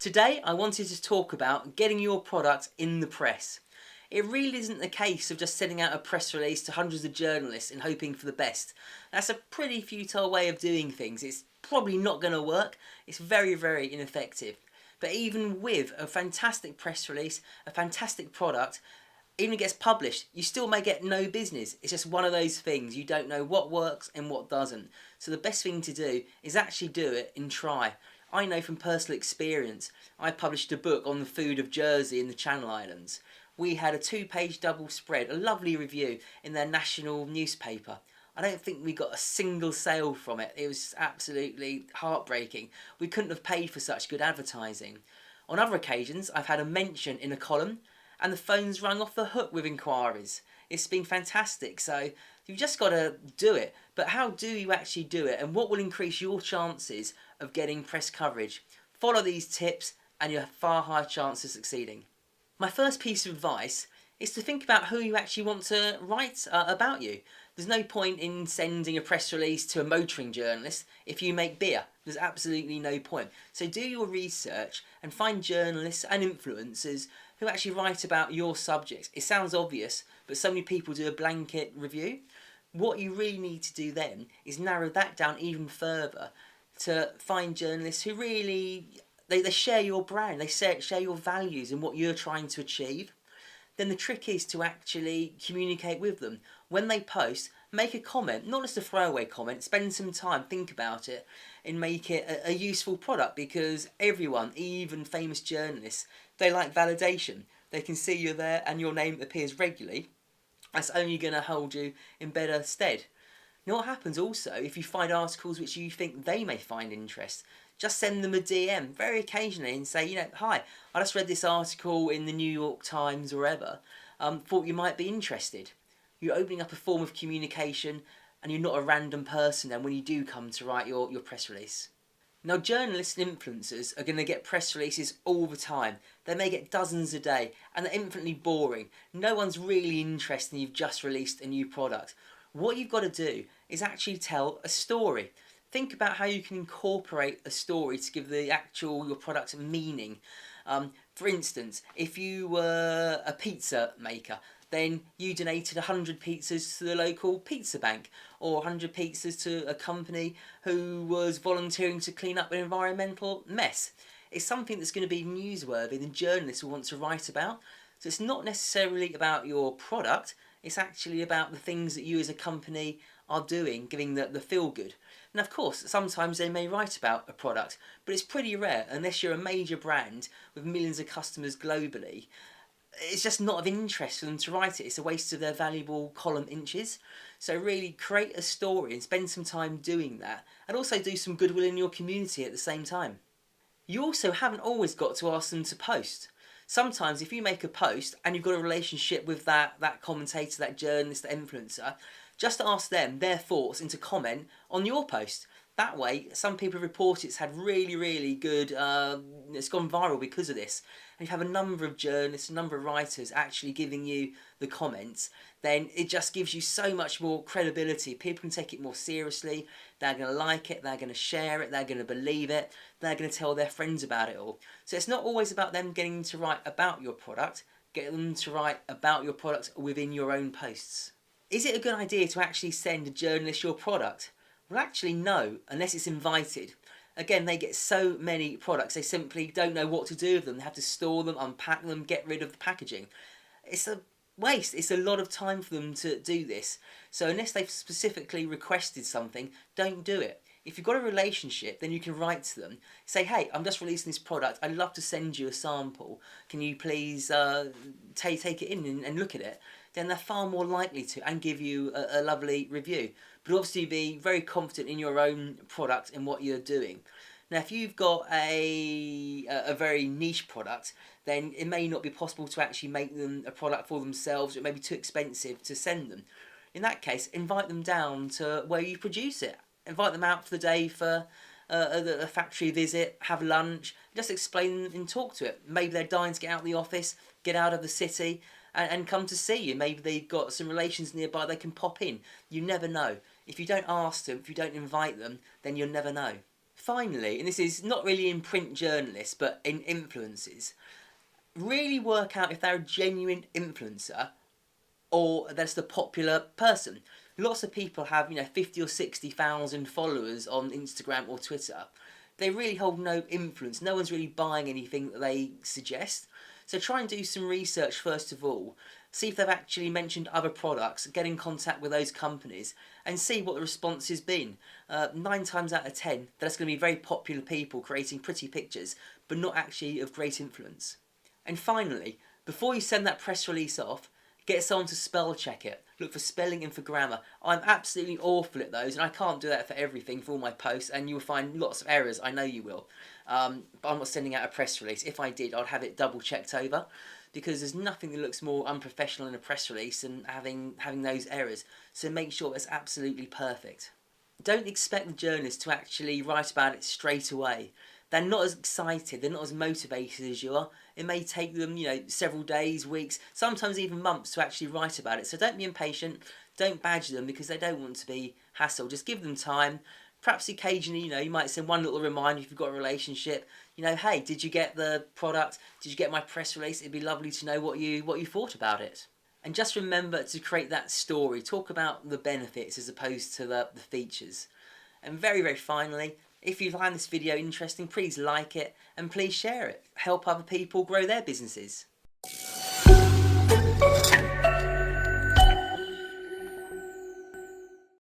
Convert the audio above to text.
Today I wanted to talk about getting your product in the press. It really isn't the case of just sending out a press release to hundreds of journalists and hoping for the best. That's a pretty futile way of doing things. It's probably not going to work. It's very ineffective. But even with a fantastic press release, a fantastic product, even if it gets published, you still may get no business. It's just one of those things. You don't know what works and what doesn't. So the best thing to do is actually do it and try. I know from personal experience, I published a book on the food of Jersey in the Channel Islands. We had a 2-page double spread, a lovely review in their national newspaper. I don't think we got a single sale from it. It was absolutely heartbreaking. We couldn't have paid for such good advertising. On other occasions, I've had a mention in a column and the phone's rung off the hook with inquiries. It's been fantastic, so you've just got to do it. But how do you actually do it, and what will increase your chances of getting press coverage? Follow these tips and you have far higher chance of succeeding. My first piece of advice is to think about who you actually want to write about you. There's no point in sending a press release to a motoring journalist if you make beer. There's absolutely no point. So do your research and find journalists and influencers who actually write about your subjects. It sounds obvious, but so many people do a blanket review. What you really need to do then is narrow that down even further to find journalists who really, they share your brand, they share your values and what you're trying to achieve. Then the trick is to actually communicate with them. When they post, make a comment, not just a throwaway comment, spend some time, think about it, and make it a useful product, because everyone, even famous journalists, they like validation. They can see you're there and your name appears regularly. That's only going to hold you in better stead. Now what happens also, if you find articles which you think they may find interest, just send them a DM very occasionally and say, hi, I just read this article in the New York Times or wherever, thought you might be interested. You're opening up a form of communication and you're not a random person then when you do come to write your press release. Now journalists and influencers are going to get press releases all the time. They may get dozens a day and they're infinitely boring. No one's really interested in you've just released a new product. What you've got to do is actually tell a story. Think about how you can incorporate a story to give your product meaning. For instance, if you were a pizza maker, then you donated 100 pizzas to the local pizza bank, or 100 pizzas to a company who was volunteering to clean up an environmental mess. It's something that's going to be newsworthy and journalists will want to write about. So it's not necessarily about your product, it's actually about the things that you as a company are doing, giving the feel good. And of course, sometimes they may write about a product, but it's pretty rare unless you're a major brand with millions of customers globally. It's just not of interest for them to write it. It's a waste of their valuable column inches. So really create a story and spend some time doing that, and also do some goodwill in your community at the same time. You also haven't always got to ask them to post. Sometimes if you make a post and you've got a relationship with that commentator, that journalist, that influencer, just ask them their thoughts and to comment on your post. That way, some people report it's had really good, it's gone viral because of this. And if you have a number of journalists, a number of writers actually giving you the comments, then it just gives you so much more credibility. People can take it more seriously, they're going to like it, they're going to share it, they're going to believe it, they're going to tell their friends about it all. So it's not always about them getting to write about your product, get them to write about your product within your own posts. Is it a good idea to actually send a journalist your product? Well, actually no, unless it's invited. Again, they get so many products, they simply don't know what to do with them. They have to store them, unpack them, get rid of the packaging. It's a waste. It's a lot of time for them to do this. So unless they've specifically requested something, don't do it. If you've got a relationship, then you can write to them. Say, hey, I'm just releasing this product. I'd love to send you a sample. Can you please take it in and look at it? Then they're far more likely to and give you a lovely review. But obviously be very confident in your own product and what you're doing. Now if you've got a very niche product, then it may not be possible to actually make them a product for themselves. It may be too expensive to send them. In that case, invite them down to where you produce it. Invite them out for the day for a factory visit, have lunch, just explain and talk to it. Maybe they're dying to get out of the office, get out of the city, and come to see you. Maybe they've got some relations nearby they can pop in. You never know. If you don't ask them, if you don't invite them, then you'll never know. Finally, and this is not really in print journalists but in influencers, really work out if they're a genuine influencer or that's the popular person. Lots of people have, 50 or 60,000 followers on Instagram or Twitter. They really hold no influence. No one's really buying anything that they suggest. So try and do some research first of all. See if they've actually mentioned other products, get in contact with those companies and see what the response has been. 9 times out of 10, that's going to be very popular people creating pretty pictures, but not actually of great influence. And finally, before you send that press release off, get someone to spell check it. Look for spelling and for grammar. I'm absolutely awful at those, and I can't do that for everything, for all my posts, and you'll find lots of errors, I know you will. But I'm not sending out a press release. If I did, I'd have it double checked over, because there's nothing that looks more unprofessional in a press release than having those errors. So make sure it's absolutely perfect. Don't expect the journalists to actually write about it straight away. They're not as excited, they're not as motivated as you are. It may take them, several days, weeks, sometimes even months to actually write about it. So don't be impatient, don't badger them because they don't want to be hassled. Just give them time. Perhaps occasionally, you might send one little reminder if you've got a relationship. Hey, did you get the product? Did you get my press release? It'd be lovely to know what you thought about it. And just remember to create that story. Talk about the benefits as opposed to the features. And very, very finally, if you find this video interesting, please like it and please share it. Help other people grow their businesses.